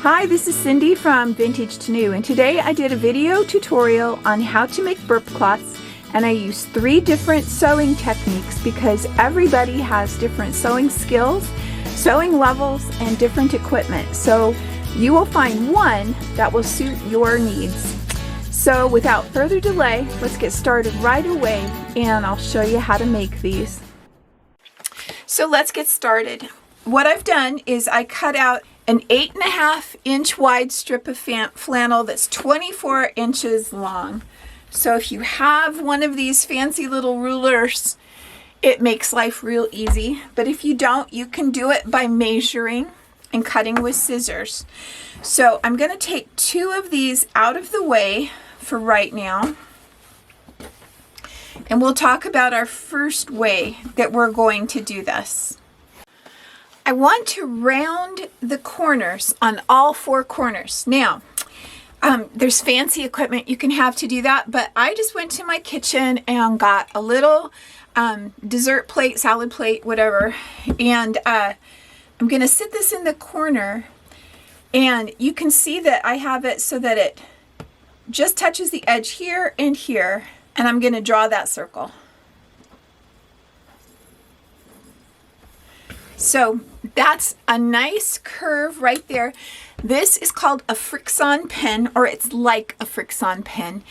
Hi, this is Cindy from VintageToNew, and today I did a video tutorial on how to make burp cloths, and I used 3 different sewing techniques because everybody has different sewing skills, sewing levels, and different equipment. So you will find one that will suit your needs. So without further delay, let's get started right away and I'll show you how to make these. So let's get started. What I've done is I cut out an 8.5 inch wide strip of flannel that's 24 inches long. So if you have one of these fancy little rulers, it makes life real easy. But if you don't, you can do it by measuring and cutting with scissors. So I'm going to take 2 of these out of the way for right now. And we'll talk about our first way that we're going to do this. I want to round the corners on all 4 corners. Now, there's fancy equipment you can have to do that, but I just went to my kitchen and got a little dessert plate, salad plate, whatever, and I'm going to sit this in the corner, and you can see that I have it so that it just touches the edge here and here, and I'm going to draw that circle. So that's a nice curve right there. This is called a Frisson pen, or it's like a Frisson pen.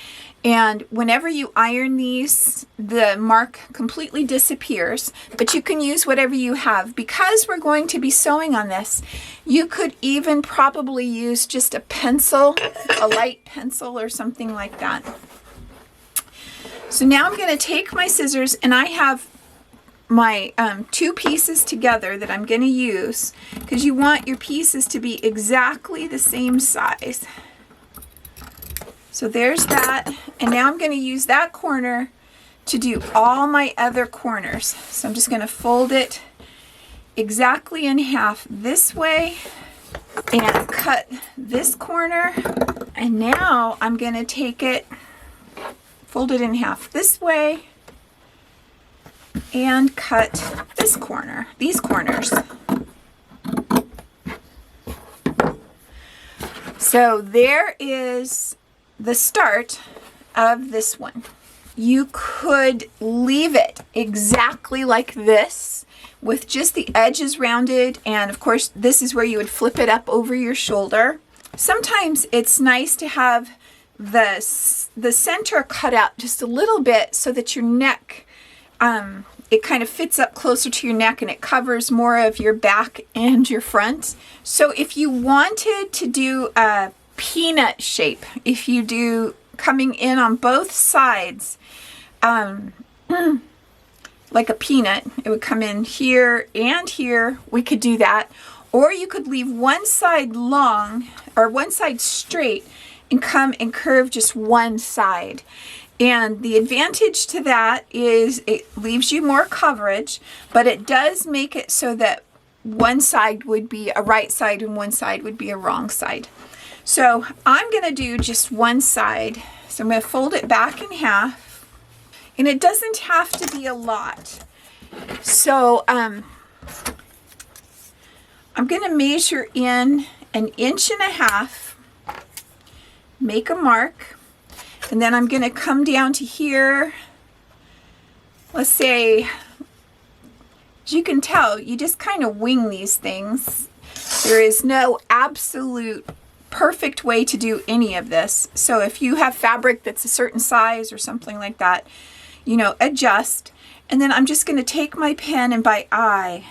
And whenever you iron these, the mark completely disappears, but you can use whatever you have. Because we're going to be sewing on this, you could even probably use just a pencil, a light pencil or something like that. So now I'm going to take my scissors, and I have my 2 pieces together that I'm going to use, because you want your pieces to be exactly the same size. So there's that, and now I'm going to use that corner to do all my other corners. So I'm just going to fold it exactly in half this way and cut this corner, and now I'm going to take it, fold it in half this way, and cut this corner, these corners. So there is the start of this one. You could leave it exactly like this with just the edges rounded, and of course this is where you would flip it up over your shoulder. Sometimes it's nice to have the center cut out just a little bit so that your neck, it kind of fits up closer to your neck and it covers more of your back and your front. So if you wanted to do a peanut shape, if you do coming in on both sides, like a peanut, it would come in here and here, we could do that. Or you could leave one side long or one side straight and come and curve just one side. And the advantage to that is it leaves you more coverage, but it does make it so that one side would be a right side and one side would be a wrong side. So I'm going to do just one side. So I'm going to fold it back in half, and it doesn't have to be a lot. So I'm going to measure in 1.5 inches, make a mark. And then I'm going to come down to here. Let's say, as you can tell, you just kind of wing these things. There is no absolute perfect way to do any of this. So if you have fabric that's a certain size or something like that, you know, adjust. And then I'm just going to take my pen and by eye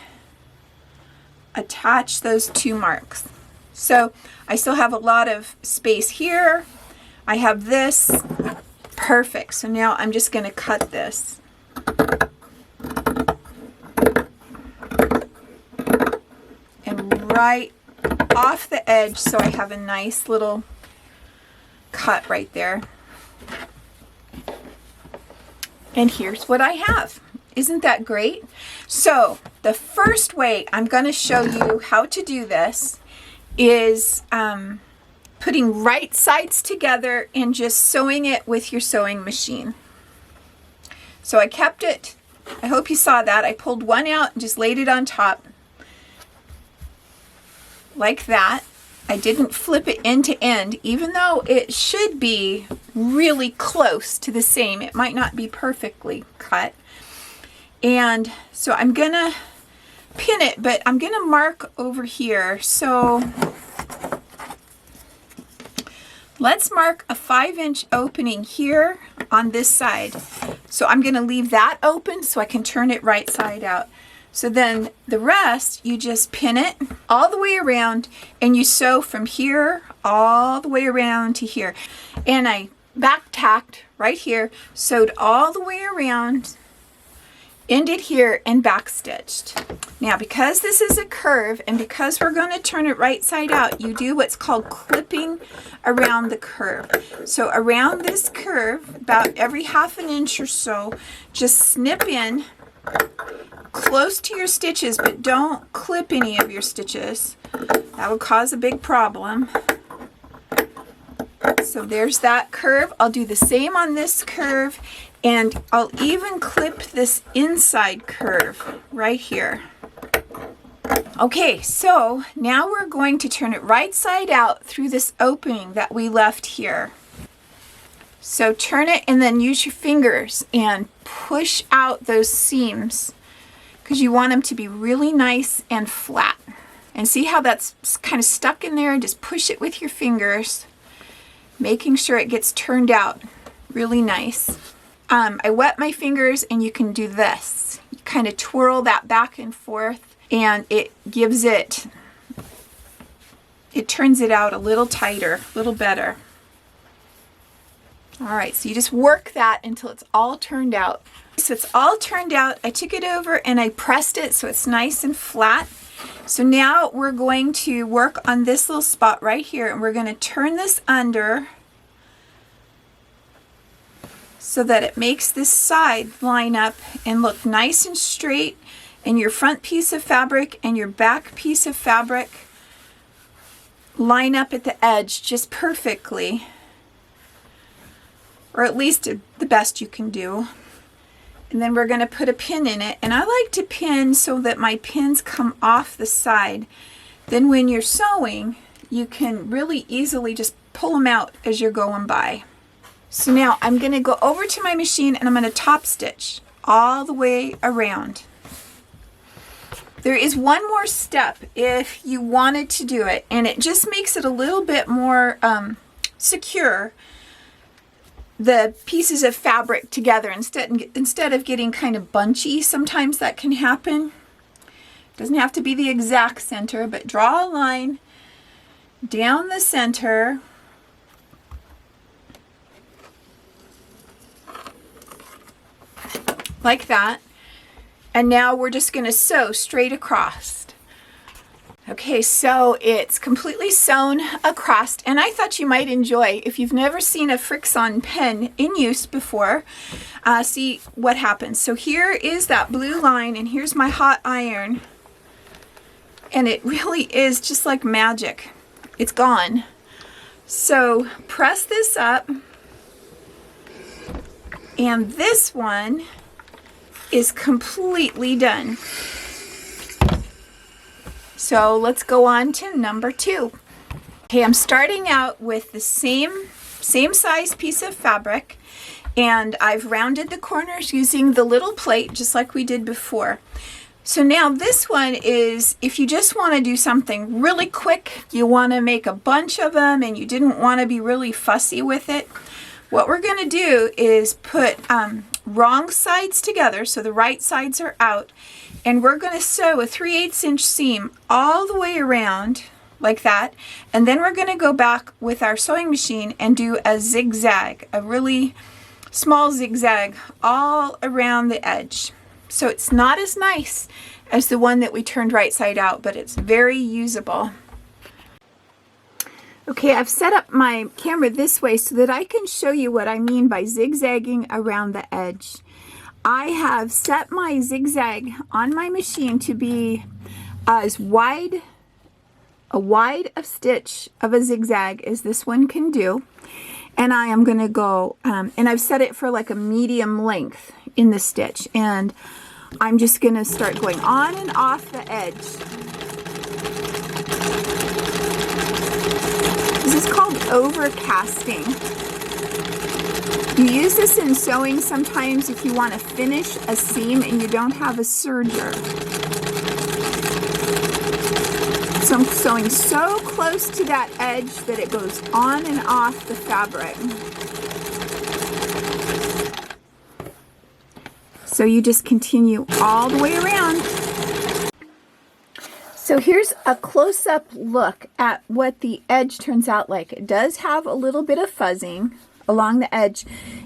attach those 2 marks. So I still have a lot of space here. I have this. Perfect. So now I'm just going to cut this. And right off the edge, so I have a nice little cut right there. And here's what I have. Isn't that great? So the first way I'm going to show you how to do this is putting right sides together and just sewing it with your sewing machine. So I kept it, I hope you saw that. I pulled one out and just laid it on top like that. I didn't flip it end to end, even though it should be really close to the same. It might not be perfectly cut. And so I'm gonna pin it, but I'm gonna mark over here. So let's mark a 5-inch opening here on this side. So I'm gonna leave that open so I can turn it right side out. So then the rest, you just pin it all the way around and you sew from here all the way around to here. And I back tacked right here, sewed all the way around, ended here, and back stitched. Now, because this is a curve and because we're going to turn it right side out, you do what's called clipping around the curve. So around this curve, about every 1/2 inch or so, just snip in close to your stitches, but don't clip any of your stitches. That will cause a big problem. So there's that curve. I'll do the same on this curve, and I'll even clip this inside curve right here. Okay, so now we're going to turn it right side out through this opening that we left here. So turn it and then use your fingers and push out those seams, because you want them to be really nice and flat. And see how that's kind of stuck in there? Just push it with your fingers, making sure it gets turned out really nice. I wet my fingers, and you can do this. You kind of twirl that back and forth, and it gives it turns it out a little tighter, a little better. All right, so you just work that until it's all turned out. So it's all turned out. I took it over and I pressed it so it's nice and flat. So now we're going to work on this little spot right here, and we're going to turn this under so that it makes this side line up and look nice and straight, and your front piece of fabric and your back piece of fabric line up at the edge just perfectly, or at least the best you can do. And then we're going to put a pin in it, and I like to pin so that my pins come off the side. Then when you're sewing, you can really easily just pull them out as you're going by. So now I'm going to go over to my machine and I'm going to top stitch all the way around. There is one more step if you wanted to do it, and it just makes it a little bit more secure, the pieces of fabric together instead of getting kind of bunchy. Sometimes that can happen. It doesn't have to be the exact center, but draw a line down the center like that, and now we're just going to sew straight across. Okay, so it's completely sewn across, and I thought you might enjoy, if you've never seen a Frixion pen in use before, see what happens. So here is that blue line, and here's my hot iron, and it really is just like magic. It's gone. So press this up, and this one is completely done. So let's go on to number 2. Okay, I'm starting out with the same size piece of fabric, and I've rounded the corners using the little plate just like we did before. So now this one is, if you just want to do something really quick, you want to make a bunch of them and you didn't want to be really fussy with it, what we're going to do is put wrong sides together, so the right sides are out, and we're going to sew a 3/8 inch seam all the way around like that, and then we're going to go back with our sewing machine and do a zigzag, a really small zigzag all around the edge. So it's not as nice as the one that we turned right side out, but it's very usable. Okay, I've set up my camera this way so that I can show you what I mean by zigzagging around the edge. I have set my zigzag on my machine to be as wide a stitch of a zigzag as this one can do. And I am going to go, and I've set it for like a medium length in the stitch. And I'm just going to start going on and off the edge. over casting. You use this in sewing sometimes if you want to finish a seam and you don't have a serger. So I'm sewing so close to that edge that it goes on and off the fabric. So you just continue all the way around. So here's a close-up look at what the edge turns out like. It does have a little bit of fuzzing along the edge,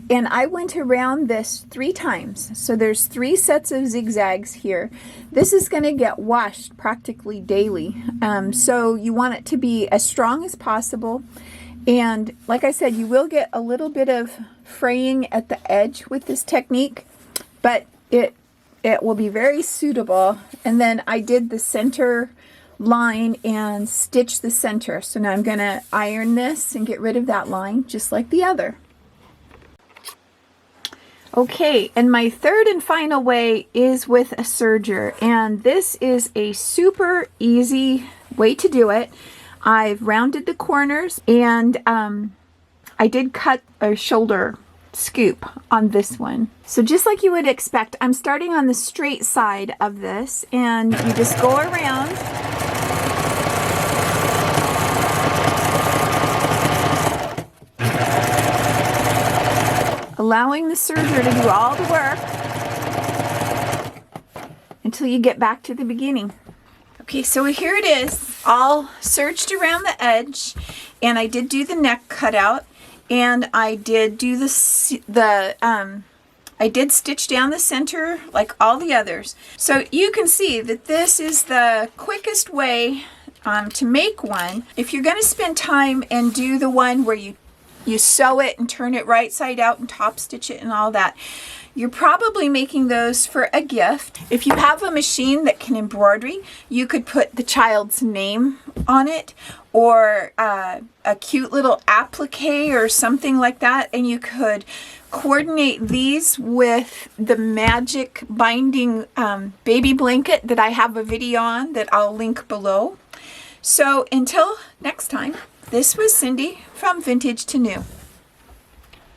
and I went around this 3 times. So there's 3 sets of zigzags here. This is going to get washed practically daily, so you want it to be as strong as possible. And like I said, you will get a little bit of fraying at the edge with this technique, but it will be very suitable. And then I did the center line and stitch the center. So now I'm going to iron this and get rid of that line just like the other. Okay, and my third and final way is with a serger, and this is a super easy way to do it. I've rounded the corners, and I did cut a shoulder scoop on this one. So just like you would expect, I'm starting on the straight side of this, and you just go around. Allowing the serger to do all the work until you get back to the beginning. Okay, so here it is, all serged around the edge, and I did do the neck cutout, and I did do I did stitch down the center like all the others. So you can see that this is the quickest way to make one. If you're going to spend time and do the one where you sew it and turn it right side out and top stitch it and all that, you're probably making those for a gift. If you have a machine that can embroidery, you could put the child's name on it, or a cute little applique or something like that, and you could coordinate these with the magic binding baby blanket that I have a video on that I'll link below. So until next time, this was Cindy from Vintage to New.